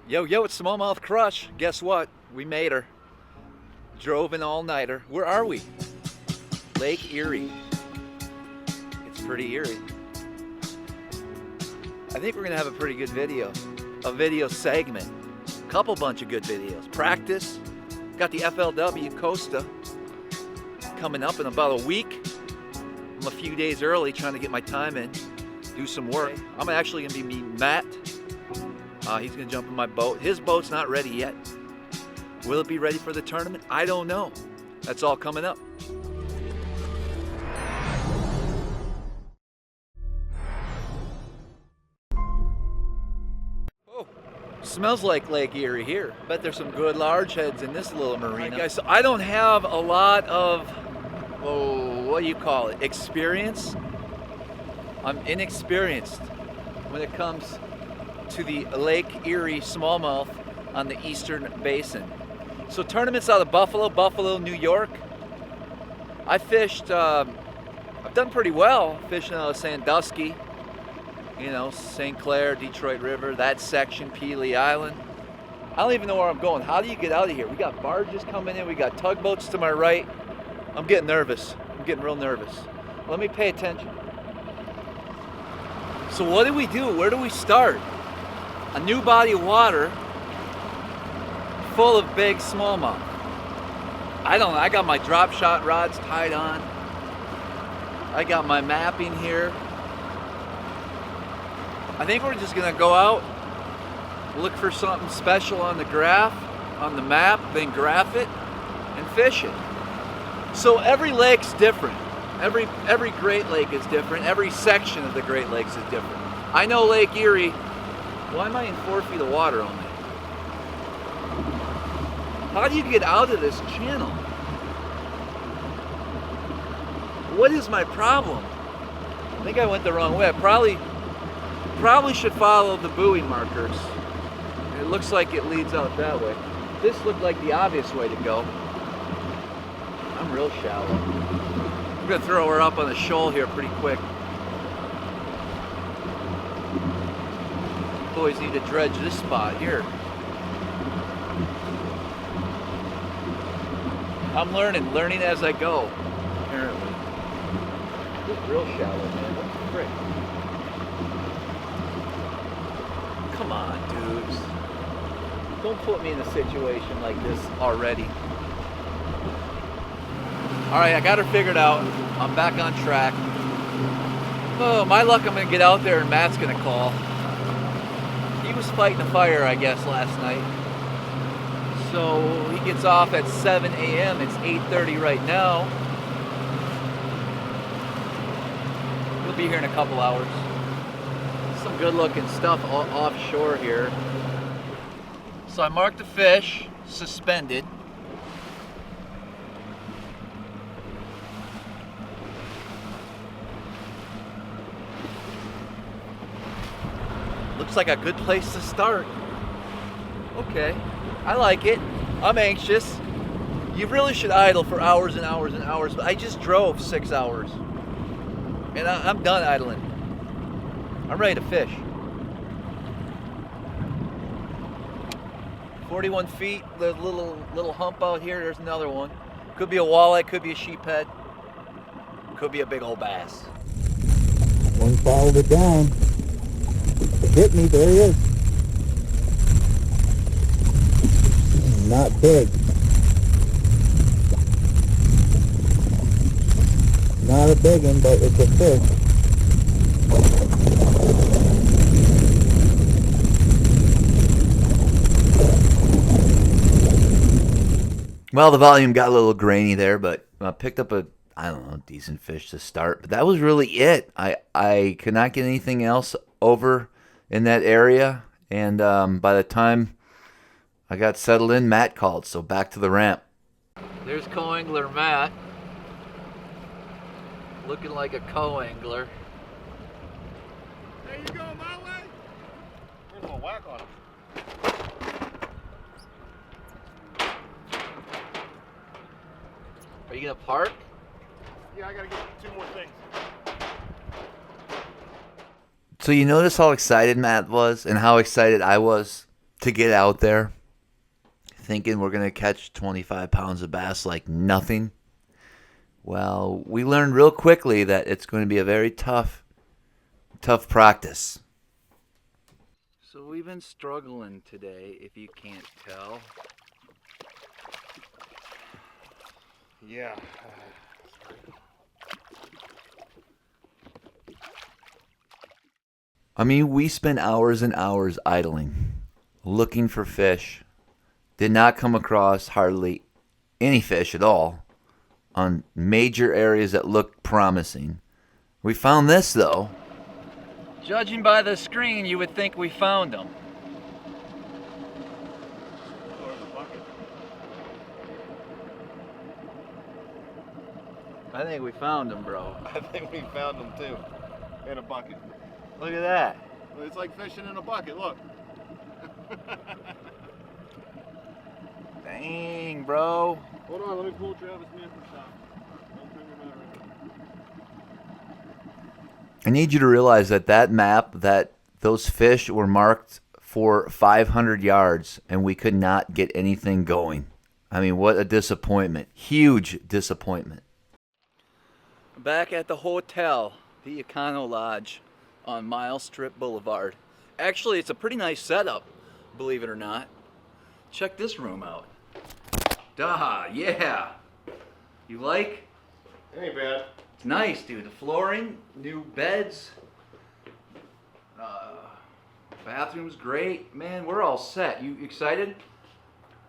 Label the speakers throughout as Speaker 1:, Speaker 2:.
Speaker 1: Yo, yo, it's SmallmouthCrush. Guess what? We made her. Drove an all-nighter. Where are we? Lake Erie. It's pretty eerie. I think we're gonna have a pretty good video. A video segment. Couple bunch of good videos. Practice. Got the FLW Costa coming up in about a week. I'm a few days early trying to get my time in. Do some work. I'm actually gonna be meeting Matt. He's gonna jump in my boat. His boat's not ready yet. Will it be ready for the tournament? I don't know. That's all coming up. Oh, smells like Lake Erie here. Bet there's some good large heads in this little marina. Right, guys, so I don't have a lot of, what do you call it, experience. I'm inexperienced when it comes to the Lake Erie smallmouth on the eastern basin. So tournaments out of Buffalo, New York. I fished, I've done pretty well fishing out of Sandusky, you know, St. Clair, Detroit River, that section, Pelee Island. I don't even know where I'm going. How do you get out of here? We got barges coming in, we got tugboats to my right. I'm getting nervous. I'm getting real nervous. Let me pay attention. So what do we do? Where do we start? A new body of water full of big smallmouth. I don't know, I got my drop shot rods tied on. I got my mapping here. I think we're just gonna go out, look for something special on the graph, on the map, then graph it and fish it. So every lake's different. Every Great Lake is different. Every section of the Great Lakes is different. I know Lake Erie. Why am I in 4 feet of water only? How do you get out of this channel? What is my problem? I think I went the wrong way. I probably should follow the buoy markers. It looks like it leads out that way. This looked like the obvious way to go. I'm real shallow. I'm gonna throw her up on the shoal here pretty quick. Boys need to dredge this spot here. I'm learning as I go, apparently. This is real shallow, man. What the frick? Come on, dudes. Don't put me in a situation like this already. All right, I got her figured out. I'm back on track. Oh, my luck, I'm gonna get out there and Matt's gonna call. He was fighting a fire, I guess, last night. So he gets off at 7 a.m. It's 8:30 right now. He'll be here in a couple hours. Some good looking stuff offshore here. So I marked the fish, suspended. Looks like a good place to start. Okay, I like it. I'm anxious. You really should idle for hours and hours and hours, but I just drove 6 hours. And I'm done idling. I'm ready to fish. 41 feet, the little hump out here, there's another one. Could be a walleye, could be a sheephead, could be a big old bass.
Speaker 2: One followed it down. It hit me, there he is. Not big. Not a big one, but it's a fish.
Speaker 1: Well, the volume got a little grainy there, but I picked up a, I don't know, decent fish to start. But that was really it. I could not get anything else over in that area. And by the time I got settled in, Matt called. So back to the ramp. There's co-angler Matt. Looking like a co-angler.
Speaker 3: There you go, my way. There's a whack on him.
Speaker 1: Are you gonna park?
Speaker 3: Yeah, I gotta get 2 more things.
Speaker 1: So you notice how excited Matt was and how excited I was to get out there thinking we're going to catch 25 pounds of bass like nothing. Well, we learned real quickly that it's going to be a very tough practice. So we've been struggling today, if you can't tell.
Speaker 3: Yeah.
Speaker 1: I mean, we spent hours and hours idling, looking for fish. Did not come across hardly any fish at all on major areas that looked promising. We found this, though. Judging by the screen, you would think we found them. I think we found them, bro.
Speaker 3: I think we found them too. In a bucket.
Speaker 1: Look at that.
Speaker 3: It's like fishing in a bucket, look.
Speaker 1: Dang, bro.
Speaker 3: Hold on, let me pull Travis Manson shot. Don't turn your mind around.
Speaker 1: I need you to realize that map, that those fish were marked for 500 yards, and we could not get anything going. I mean, what a disappointment. Huge disappointment. Back at the hotel, the Econo Lodge on Mile Strip Boulevard. Actually, it's a pretty nice setup, believe it or not. Check this room out. Duh, yeah. You like?
Speaker 3: It ain't bad.
Speaker 1: It's nice, dude. The flooring, new beds, bathroom's great. Man, we're all set. You excited?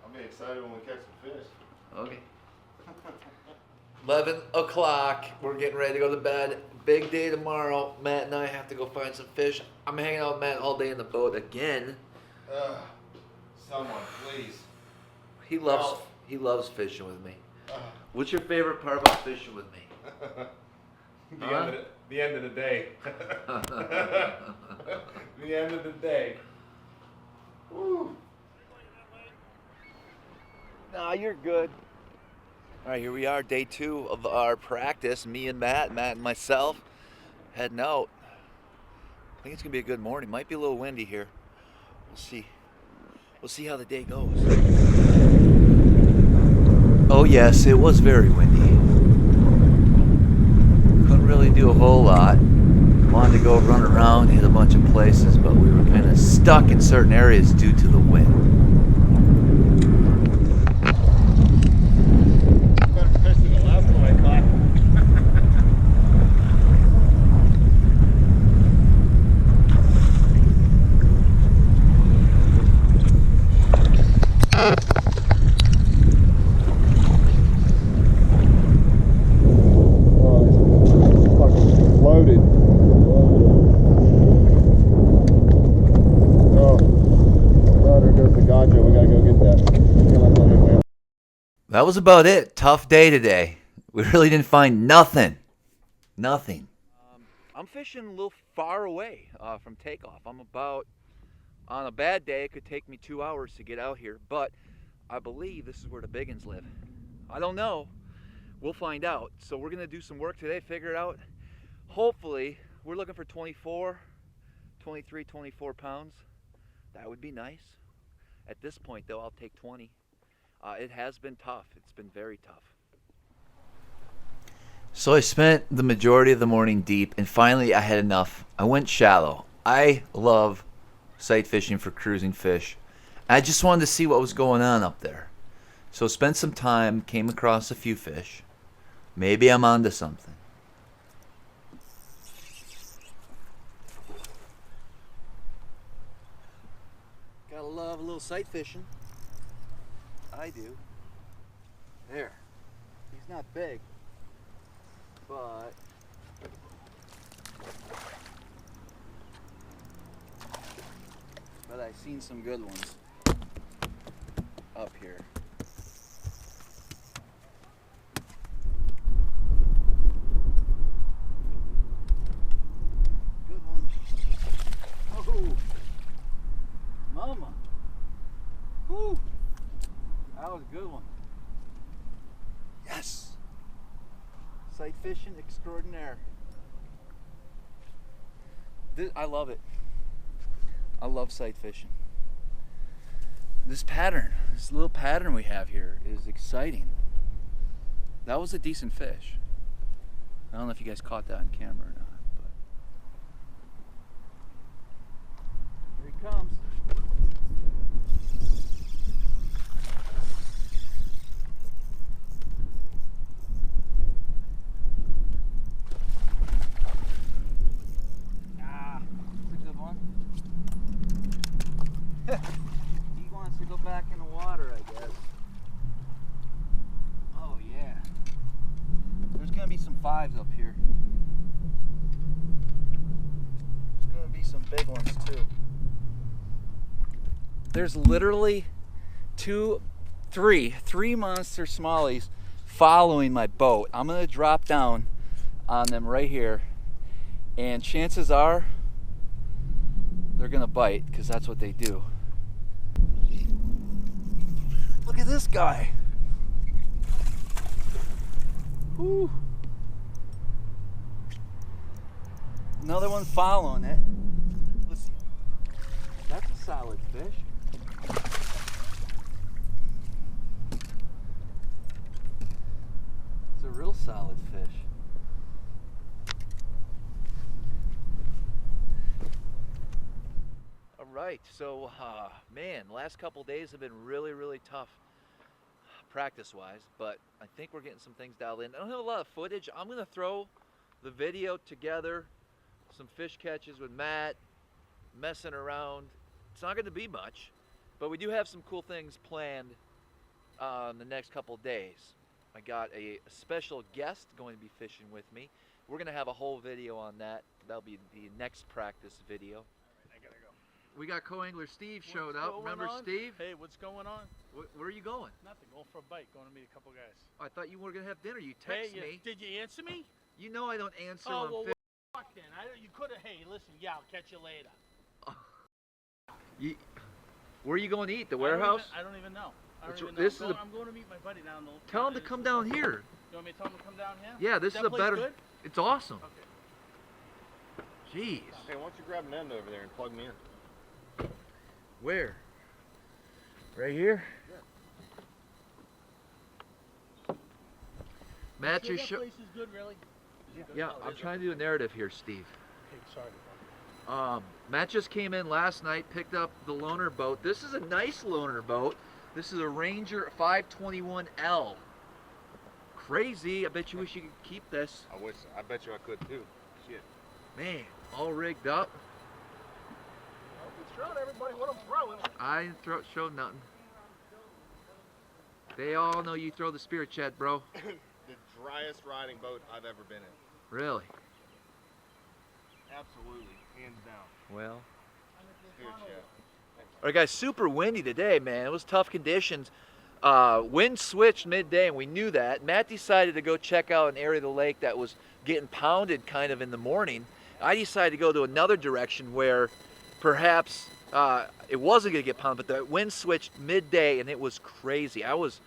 Speaker 3: I'll be excited when we catch some fish.
Speaker 1: Okay. 11 o'clock. We're getting ready to go to bed. Big day tomorrow. Matt and I have to go find some fish. I'm hanging out with Matt all day in the boat again.
Speaker 3: Someone, please.
Speaker 1: He loves fishing with me. What's your favorite part about fishing with me?
Speaker 3: The end of the day. The end of the day. Woo.
Speaker 1: Nah, you're good. All right, here we are, day 2 of our practice. Me and Matt and myself heading out. I think it's gonna be a good morning. Might be a little windy here. We'll see. We'll see how the day goes. Oh yes, it was very windy. Couldn't really do a whole lot. Wanted to go run around, hit a bunch of places, but we were kind of stuck in certain areas due to the wind. That was about it. Tough day today. We really didn't find nothing. Nothing. I'm fishing a little far away from takeoff. I'm about, on a bad day, it could take me 2 hours to get out here, but I believe this is where the biggins live. I don't know. We'll find out. So we're going to do some work today, figure it out. Hopefully, we're looking for 23, 24 pounds. That would be nice. At this point, though, I'll take 20. It has been tough. It's been very tough. So I spent the majority of the morning deep, and finally I had enough. I went shallow. I love sight fishing for cruising fish. I just wanted to see what was going on up there. So spent some time, came across a few fish. Maybe I'm onto something. Gotta love a little sight fishing. I do. There. He's not big, but I've seen some good ones up here. Good one. Oh, mama. Whew. That was a good one. Yes. Sight fishing extraordinaire. I love it. I love sight fishing. this pattern, this little pattern we have here is exciting. That was a decent fish. I don't know if you guys caught that on camera or not, but here he comes. Ah, that's a good one. He wants to go back in the water, I guess. Oh yeah. There's gonna be some fives up here. There's gonna be some big ones too. There's literally three monster smallies following my boat. I'm gonna drop down on them right here, and chances are they're gonna bite, because that's what they do. Look at this guy. Whew. Another one following it. Listen, that's a solid fish. It's a real solid fish. All right, so man, last couple days have been really tough practice-wise, but I think we're getting some things dialed in. I don't have a lot of footage. I'm gonna throw the video together, some fish catches with Matt, messing around. It's not gonna be much, but we do have some cool things planned the next couple days. I got a special guest going to be fishing with me. We're gonna have a whole video on that. That'll be the next practice video.
Speaker 3: I gotta go.
Speaker 1: We got co-angler Steve showed up. Remember Steve?
Speaker 3: Hey, what's going on?
Speaker 1: Where are you going?
Speaker 3: Nothing. Going for a bite. Going to meet a couple guys.
Speaker 1: I thought you were gonna have dinner. You text me.
Speaker 3: Did you answer me?
Speaker 1: You know I don't answer
Speaker 3: Oh,
Speaker 1: on
Speaker 3: well,
Speaker 1: fish.
Speaker 3: fuck then. You could have. Hey, listen. Yeah, I'll catch you later.
Speaker 1: Where are you going to eat? The warehouse?
Speaker 3: I don't even know. I'm going to meet my buddy down the.
Speaker 1: Tell him to come down here.
Speaker 3: You want me to tell him to come down here?
Speaker 1: Yeah, this is a better.
Speaker 3: Good?
Speaker 1: It's awesome.
Speaker 3: Okay.
Speaker 1: Jeez.
Speaker 4: Hey, why don't you grab an end over there and plug me in?
Speaker 1: Where? Right here?
Speaker 3: Yeah.
Speaker 1: Matt,
Speaker 3: Sure
Speaker 1: you
Speaker 3: that
Speaker 1: show.
Speaker 3: place is good, really?
Speaker 1: Yeah, I'm trying to do a narrative here, Steve.
Speaker 3: Okay, sorry.
Speaker 1: Matt just came in last night, picked up the loaner boat. This is a nice loaner boat. This is a Ranger 521L. Crazy. I bet you wish you could keep this.
Speaker 4: I bet you I could too. Shit.
Speaker 1: Man, all rigged up.
Speaker 3: Well, it's showing everybody what I'm throwing.
Speaker 1: I didn't show nothing. They all know you throw the spirit chat, bro.
Speaker 4: The driest riding boat I've ever been in.
Speaker 1: Really?
Speaker 4: Absolutely, hands down.
Speaker 1: Well.
Speaker 4: Spirit chat.
Speaker 1: All right, guys, super windy today, man. It was tough conditions. Wind switched midday, and we knew that. Matt decided to go check out an area of the lake that was getting pounded kind of in the morning. I decided to go to another direction where perhaps it wasn't going to get pounded, but the wind switched midday, and it was crazy. I was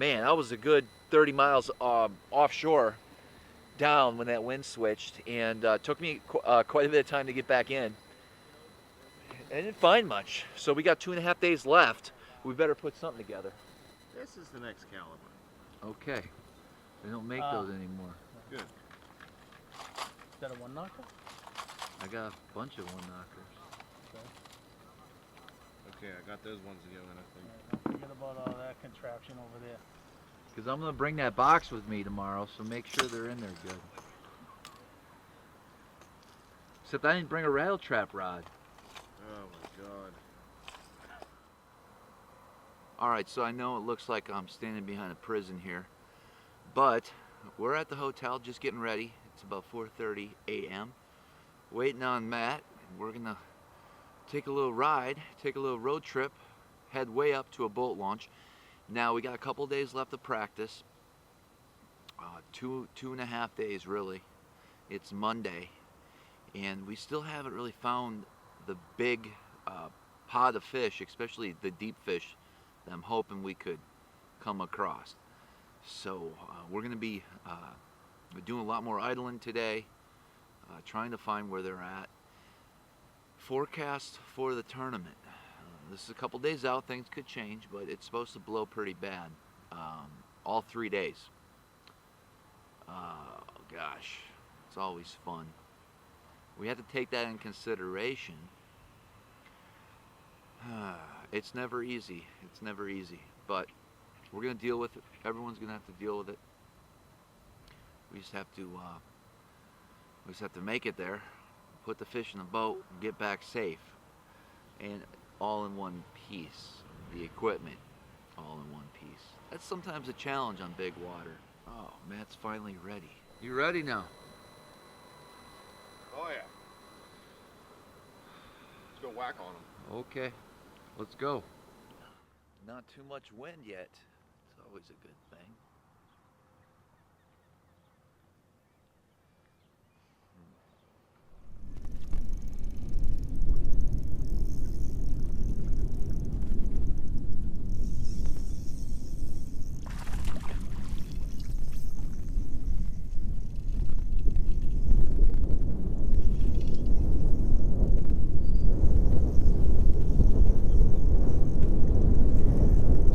Speaker 1: a good 30 miles offshore down when that wind switched, and took me quite a bit of time to get back in. I didn't find much, so we got 2.5 days left. We better put something together.
Speaker 4: This is the next caliber.
Speaker 1: Okay. They don't make those anymore.
Speaker 4: Good.
Speaker 3: Is that a one knocker?
Speaker 1: I got a bunch of one knockers.
Speaker 4: Okay, I got those ones to go in, I think.
Speaker 3: Don't forget about all that contraption over there.
Speaker 1: Because I'm going to bring that box with me tomorrow, so make sure they're in there good. Except I didn't bring a rattle trap rod.
Speaker 4: Oh my god.
Speaker 1: Alright, so I know it looks like I'm standing behind a prison here, but we're at the hotel just getting ready. It's about 4:30 a.m. Waiting on Matt, and we're gonna take a little ride, take a little road trip, head way up to a boat launch. Now we got a couple days left of practice, 2.5 days really. It's Monday, and we still haven't really found the big pod of fish, especially the deep fish that I'm hoping we could come across. So we're going to be doing a lot more idling today, trying to find where they're at. Forecast for the tournament. This is a couple days out. Things could change, but it's supposed to blow pretty bad. All 3 days. Oh gosh, it's always fun. We have to take that in consideration. It's never easy. It's never easy, but we're gonna deal with it. Everyone's gonna have to deal with it. We just have to make it there, put the fish in the boat, and get back safe, and all in one piece. The equipment, all in one piece. That's sometimes a challenge on big water. Oh, Matt's finally ready. You ready now?
Speaker 4: Oh yeah. Let's go whack on them.
Speaker 1: Okay, let's go. Not too much wind yet. It's always a good thing.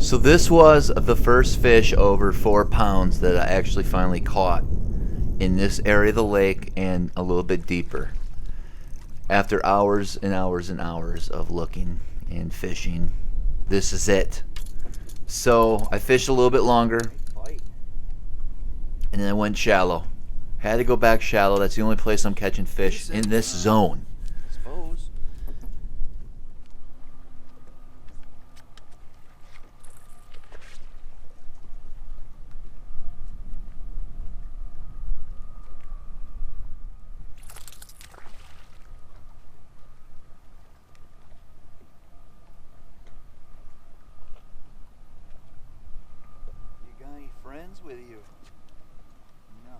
Speaker 1: So this was the first fish over 4 pounds that I actually finally caught in this area of the lake and a little bit deeper. After hours and hours and hours of looking and fishing, this is it. So I fished a little bit longer and then I went shallow. Had to go back shallow. That's the only place I'm catching fish in this zone. Friends with you? No.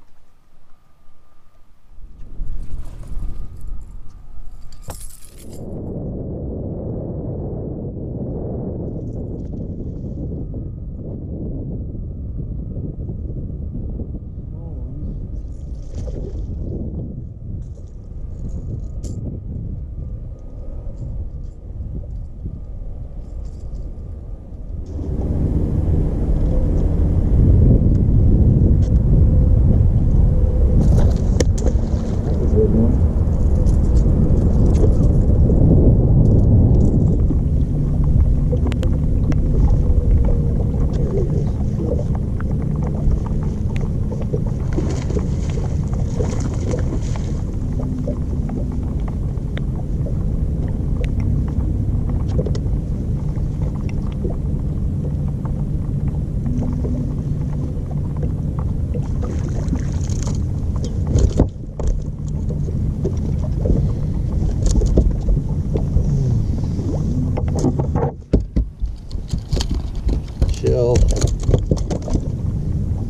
Speaker 2: Chill.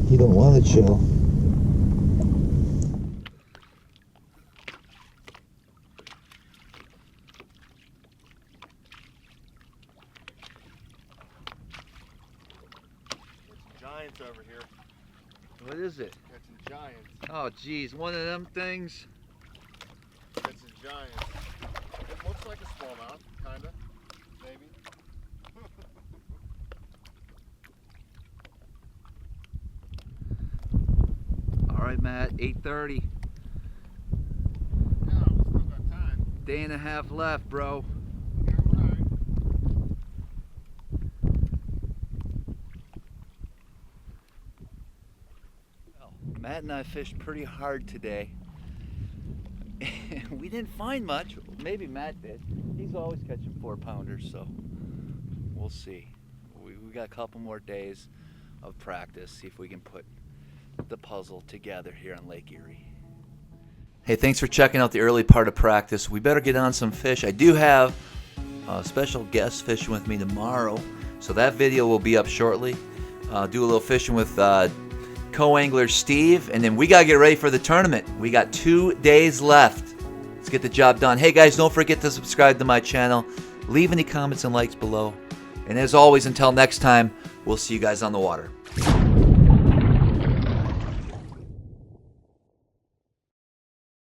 Speaker 2: You don't want to chill.
Speaker 4: Giants over here.
Speaker 1: What is it?
Speaker 4: Catching giants.
Speaker 1: Oh geez, one of them things.
Speaker 4: Catching giants. It looks like a smallmouth, kinda, maybe.
Speaker 1: All right, Matt, 8:30.
Speaker 4: Yeah, we still got time.
Speaker 1: Day and a half left, bro.
Speaker 4: Yeah, right.
Speaker 1: Well, Matt and I fished pretty hard today. We didn't find much. Maybe Matt did. He's always catching 4-pounders, so we'll see. We got a couple more days of practice, see if we can put the puzzle together here on Lake Erie. Hey, thanks for checking out the early part of practice. We better get on some fish. I do have a special guest fishing with me tomorrow, so that video will be up shortly. Do a little fishing with co-angler Steve, and then we gotta get ready for the tournament. We got 2 days left. Let's get the job done. Hey guys, don't forget to subscribe to my channel. Leave any comments and likes below. And as always, until next time, we'll see you guys on the water.